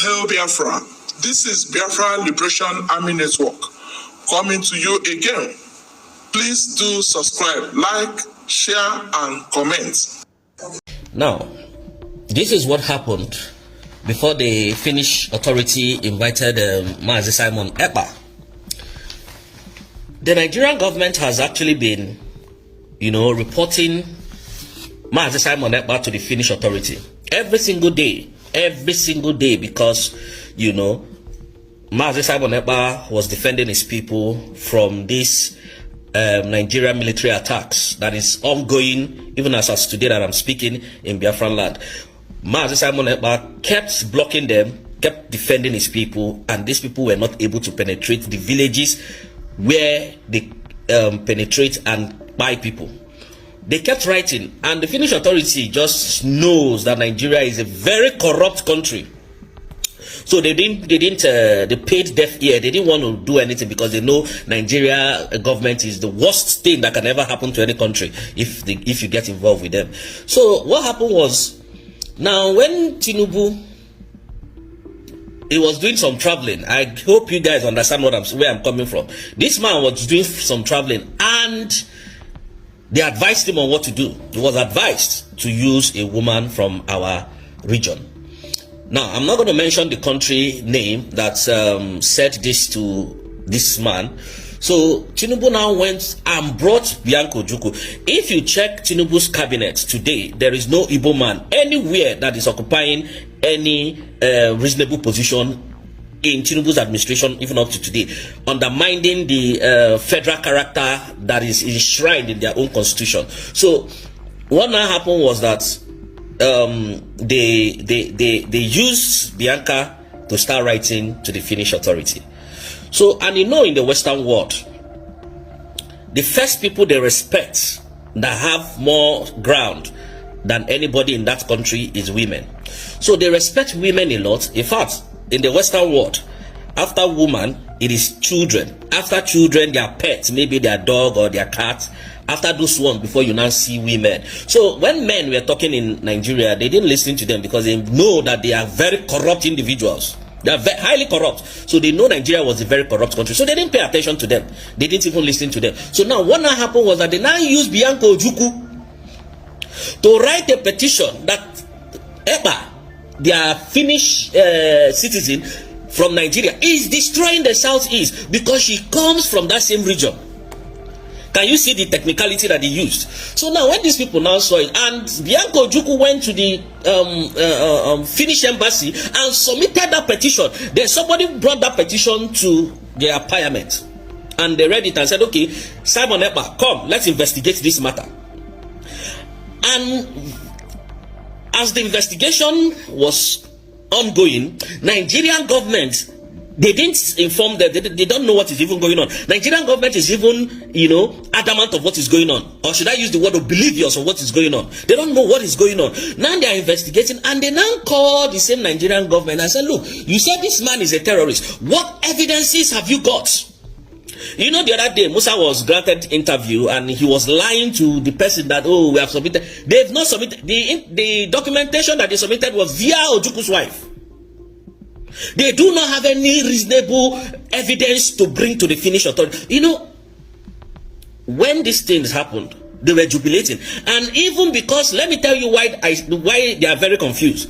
Hail Biafra. This is Biafra Liberation Army Network coming to you again. Please do subscribe, like, share, and comment. Now, this is what happened before the Finnish authority invited Mazi Simon Ekpa. The Nigerian government has actually been, reporting Mazi Simon Ekpa to the Finnish authority every single day, because, Mazi Simon Ekpa was defending his people from this Nigerian military attacks that is ongoing, even as today that I'm speaking in Biafran land. Mazi Simon Ekpa kept blocking them, kept defending his people, and these people were not able to penetrate the villages where they penetrate and buy people. They kept writing, and the Finnish authority just knows that Nigeria is a very corrupt country. So they paid deaf ear. They didn't want to do anything because they know Nigeria government is the worst thing that can ever happen to any country if you get involved with them. So what happened was, now when Tinubu, he was doing some traveling. I hope you guys understand where I'm coming from. This man was doing some traveling, and they advised him on what to do. He was advised to use a woman from our region. Now, I'm not going to mention the country name that said this to this man. So, Tinubu now went and brought Bianca Ojukwu. If you check Tinubu's cabinet today, there is no Igbo man anywhere that is occupying any reasonable position in Tinubu's administration, even up to today, undermining the federal character that is enshrined in their own constitution. So, what now happened was that they used Bianca to start writing to the Finnish authority. So, and in the Western world, the first people they respect that have more ground than anybody in that country is women. So they respect women a lot. In fact, in the Western world, after woman, it is children. After children, their pets, maybe their dog or their cat. After those ones, before you now see women. So when men were talking in Nigeria, they didn't listen to them because they know that they are very corrupt individuals. They are highly corrupt. So they know Nigeria was a very corrupt country. So they didn't pay attention to them. They didn't even listen to them. So now what now happened was that they now used Bianca Ojukwu to write a petition that Ekpa, their Finnish citizen from Nigeria, is destroying the Southeast because she comes from that same region. Can you see the technicality that they used? So now when these people now saw it, and Bianca Ojukwu went to the Finnish embassy and submitted that petition. Then somebody brought that petition to their parliament, and they read it and said, okay, Simon Ekpa, come, let's investigate this matter. And as the investigation was ongoing, Nigerian government, they didn't inform them. They don't know what is even going on. Nigerian government is even, adamant of what is going on. Or should I use the word oblivious of what is going on? They don't know what is going on. Now they are investigating, and they now call the same Nigerian government and say, look, you said this man is a terrorist. What evidences have you got? The other day, Musa was granted interview, and he was lying to the person that, we have submitted. They've not submitted. The documentation that they submitted was via Ojukwu's wife. They do not have any reasonable evidence to bring to the Finnish authority. When these things happened, they were jubilating. And even because, let me tell you why they are very confused.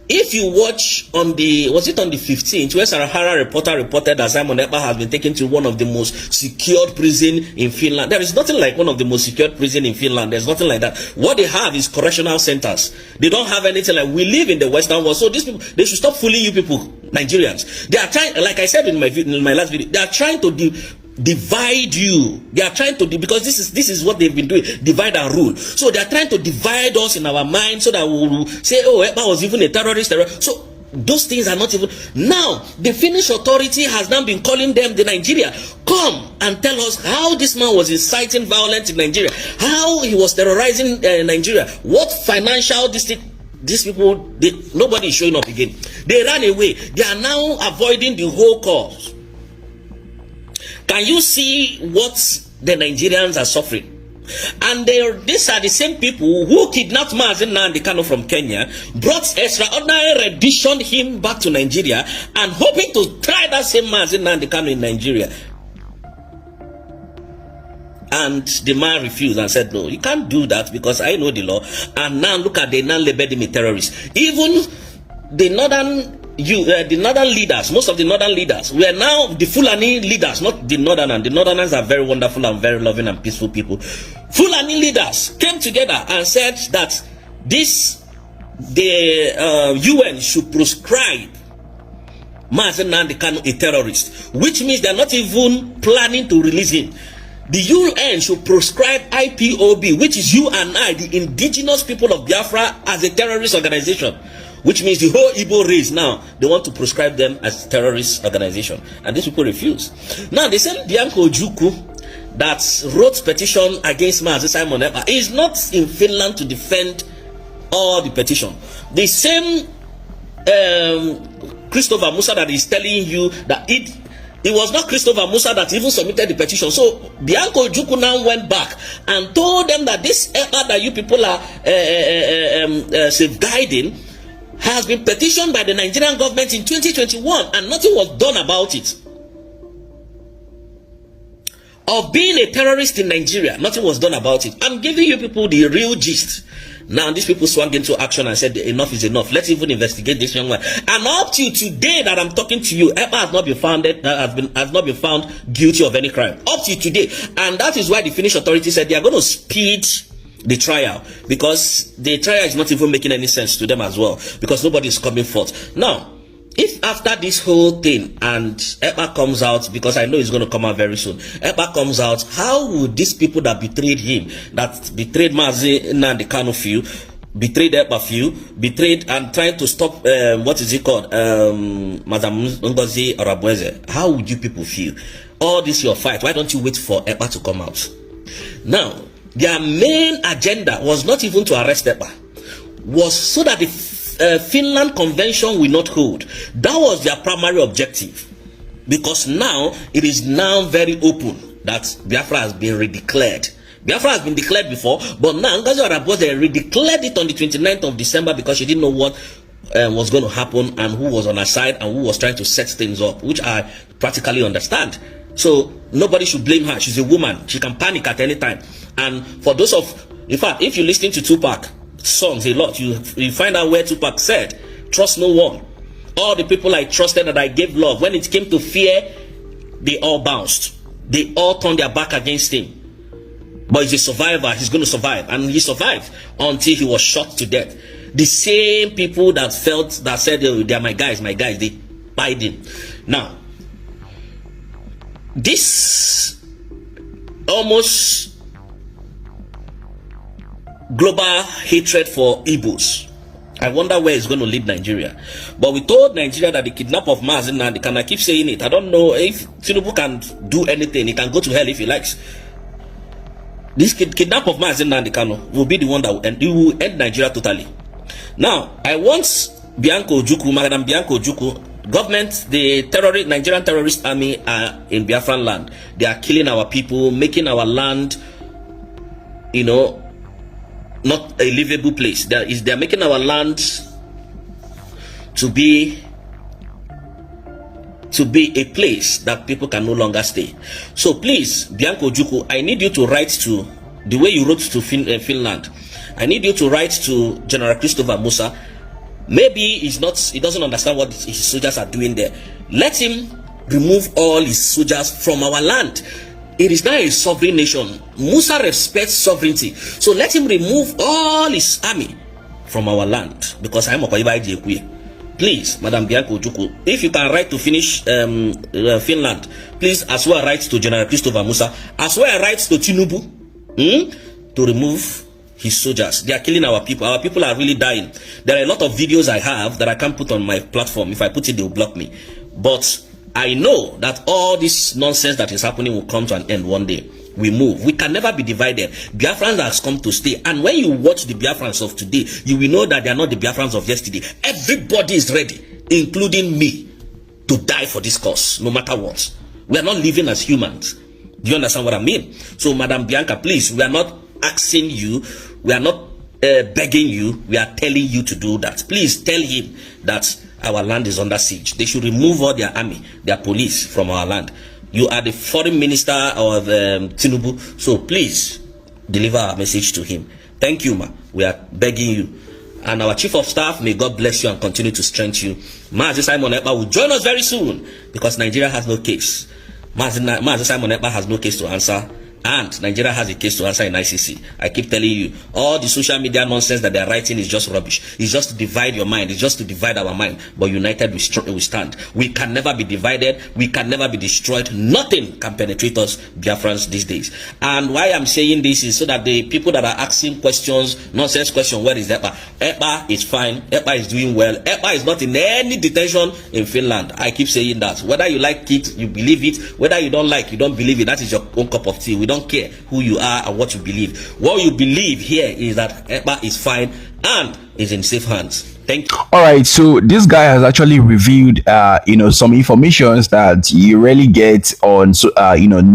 If you watch on was it on the 15th, where Sarahara reported that Simon Ekpa has been taken to one of the most secured prison in Finland. There is nothing like one of the most secured prison in Finland. There's nothing like that. What they have is correctional centers. They don't have anything like we live in the Western world. So these people, they should stop fooling you people, Nigerians. They are trying, like I said in my last video, they are trying to divide you. They are trying to because this is what they've been doing, divide and rule. So they are trying to divide us in our mind so that we will say, oh, Ekpa was even a terrorist. So those things are not even. Now the Finnish authority has now been calling them, the Nigeria, come and tell us how this man was inciting violence in Nigeria, how he was terrorizing Nigeria, what financial these people, nobody is showing up again. They ran away. They are now avoiding the whole cause. Can you see what the Nigerians are suffering? And these are the same people who kidnapped Mazi Nnamdi Kanu from Kenya, brought extraordinary rendition him back to Nigeria, and hoping to try that same Mazi Nnamdi Kanu in Nigeria. And the man refused and said, no, you can't do that because I know the law. And now look at, they now labeled him a terrorist. Even the northern leaders, most of the northern leaders were now the Fulani leaders, not the northerners. The northerners are very wonderful and very loving and peaceful people. Fulani leaders came together and said that the UN should proscribe Mazi Nnamdi Kanu a terrorist, which means they're not even planning to release him. The UN should proscribe IPOB, which is you and I, the indigenous people of Biafra, as a terrorist organization. Which means the whole Igbo race now, they want to proscribe them as a terrorist organization. And these people refuse. Now, the same Bianco Ojukwu that wrote petition against Mazi Simon Ekpa is not in Finland to defend all the petition. The same Christopher Musa that is telling you that it was not Christopher Musa that even submitted the petition. So Bianco Ojukwu now went back and told them that this Ekpa that you people are safeguarding has been petitioned by the Nigerian government in 2021 and nothing was done about it. Of being a terrorist in Nigeria, nothing was done about it. I'm giving you people the real gist. Now these people swung into action and said enough is enough. Let's even investigate this young man. And up to today that I'm talking to you, Ekpa has not been found guilty of any crime. Up to today. And that is why the Finnish authorities said they are going to speed the trial, because the trial is not even making any sense to them as well, because nobody is coming forth. Now, if after this whole thing and Ekpa comes out, because I know he's going to come out very soon, Ekpa comes out, how would these people that betrayed him, that betrayed Mazi Nnamdi Kanu few, betrayed Ekpa few, betrayed and trying to stop what is it called, Madam Ngozi Arabueze, how would you people feel? All this your fight, why don't you wait for Ekpa to come out? Now, their main agenda was not even to arrest Ekpa, was so that the Finland Convention will not hold. That was their primary objective, because now it is now very open that Biafra has been redeclared. Biafra has been declared before, but now Ngozi Arabueze redeclared it on the 29th of December because she didn't know what was going to happen and who was on her side and who was trying to set things up, which I practically understand. So nobody should blame her. She's a woman. She can panic at any time. And for those of, in fact, if you listen to Tupac songs a lot, you find out where Tupac said, trust no one. All the people I trusted that I gave love, when it came to fear, they all bounced. They all turned their back against him. But he's a survivor. He's going to survive. And he survived until he was shot to death. The same people that said, oh, they're my guys, they bite him. Now, this almost global hatred for Igbos, I wonder where it's going to lead Nigeria. But we told Nigeria that the kidnap of Mazi Nnamdi Kanu, I keep saying it, I don't know if Tinubu can do anything. He can go to hell if he likes. This kidnap of Mazi Nnamdi Kanu will be the one that will end Nigeria totally. Now, I want Bianco Ojukwu, Madam Bianco Ojukwu, government, the Nigerian terrorist army are in Biafran land. They are killing our people, making our land, you know, not a livable place. They're making our land to be a place that people can no longer stay. So please, Bianco Ojukwu, I need you to write to, the way you wrote to Finland, I need you to write to General Christopher Musa. Maybe he doesn't understand what his soldiers are doing there. Let him remove all his soldiers from our land. It is now a sovereign nation. Musa respects sovereignty. So let him remove all his army from our land. Because I'm a please, Madam Bianco Ojukwu, if you can write to Finland, please as well write to General Christopher Musa, as well write to Tinubu to remove his soldiers. They are killing our people. Our people are really dying. There are a lot of videos I have that I can't put on my platform. If I put it, they will block me. But I know that all this nonsense that is happening will come to an end one day. We move. We can never be divided. Biafrans has come to stay. And when you watch the Biafrans of today, you will know that they are not the Biafrans of yesterday. Everybody is ready, including me, to die for this cause, no matter what. We are not living as humans. Do you understand what I mean? So, Madam Bianca, please, we are not asking you, we are not begging you, we are telling you to do that. Please tell him that our land is under siege. They should remove all their army, their police from our land. You are the foreign minister of Tinubu, so please deliver our message to him. Thank you, ma. We are begging you. And our chief of staff, may God bless you and continue to strengthen you. Mazi Simon Ekpa will join us very soon because Nigeria has no case. Mazi Simon Ekpa has no case to answer, and Nigeria has a case to answer in ICC. I keep telling you, all the social media nonsense that they're writing is just rubbish. It's just to divide your mind. It's just to divide our mind. But united we stand. We can never be divided. We can never be destroyed. Nothing can penetrate us, Biafrans, these days. And why I'm saying this is so that the people that are asking questions, nonsense question, where is Ekpa? Ekpa is fine. Ekpa is doing well. Ekpa is not in any detention in Finland. I keep saying that. Whether you like it, you believe it. Whether you don't like, you don't believe it. That is your own cup of tea. We don't care who you are and what you believe. What you believe here is that Ekpa is fine and is in safe hands. Thank you. All right, so this guy has actually revealed, some informations that you rarely get on,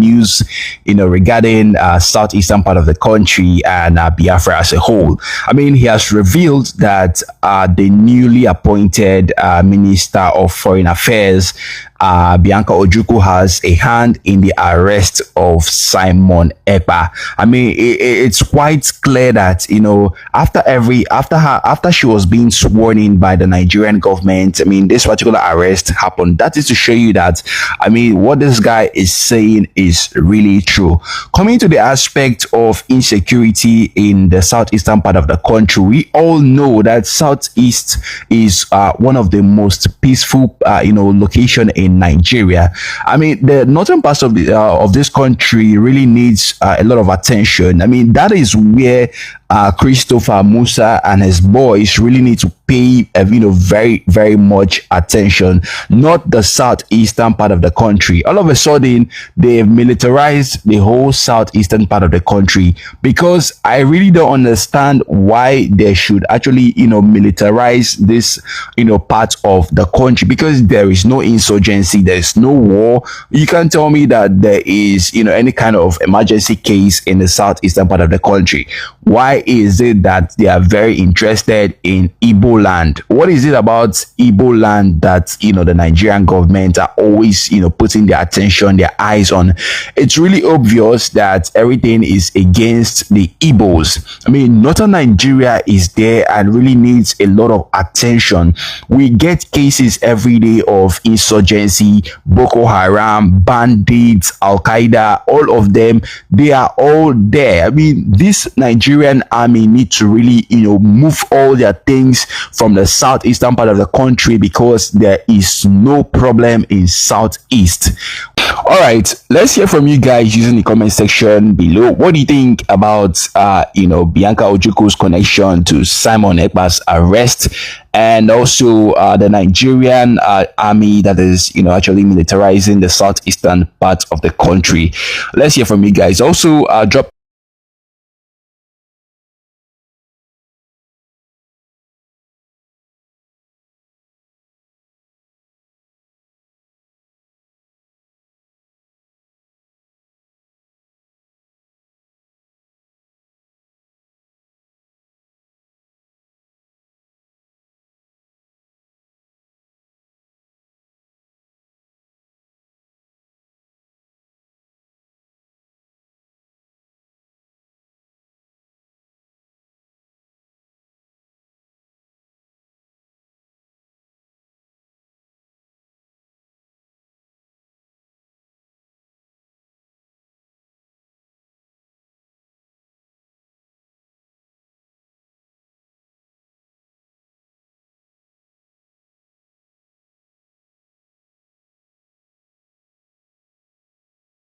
news, regarding southeastern part of the country and Biafra as a whole. I mean, he has revealed that the newly appointed Minister of Foreign Affairs, Bianca Ojukwu, has a hand in the arrest of Simon Ekpa. I mean, it's quite clear that after she was being sworn in by the Nigerian government, I mean, this particular arrest happened. That is to show you that, I mean, what this guy is saying is really true. Coming to the aspect of insecurity in the southeastern part of the country, we all know that southeast is one of the most peaceful, location in Nigeria. I mean, the northern parts of this country really needs a lot of attention. I mean, that is where Christopher Musa and his boys really need to pay very, very much attention, not the southeastern part of the country. All of a sudden, they've militarized the whole southeastern part of the country, because I really don't understand why they should actually militarize this part of the country, because there is no insurgency, there is no war. You can't tell me that there is any kind of emergency case in the southeastern part of the country. Why is it that they are very interested in Igbo land? What is it about Igbo land that the Nigerian government are always putting their attention, their eyes on? It's really obvious that everything is against the Igbos. I mean, northern Nigeria is there and really needs a lot of attention. We get cases every day of insurgency, Boko Haram, bandits, Al Qaeda, all of them, they are all there. I mean, this Nigerian army need to really move all their things from the southeastern part of the country, because there is no problem in southeast. All right, let's hear from you guys using the comment section below. What do you think about Bianca Ojukwu's connection to Simon Ekpa's arrest, and also the Nigerian army that is actually militarizing the southeastern part of the country? Let's hear from you guys. Also, drop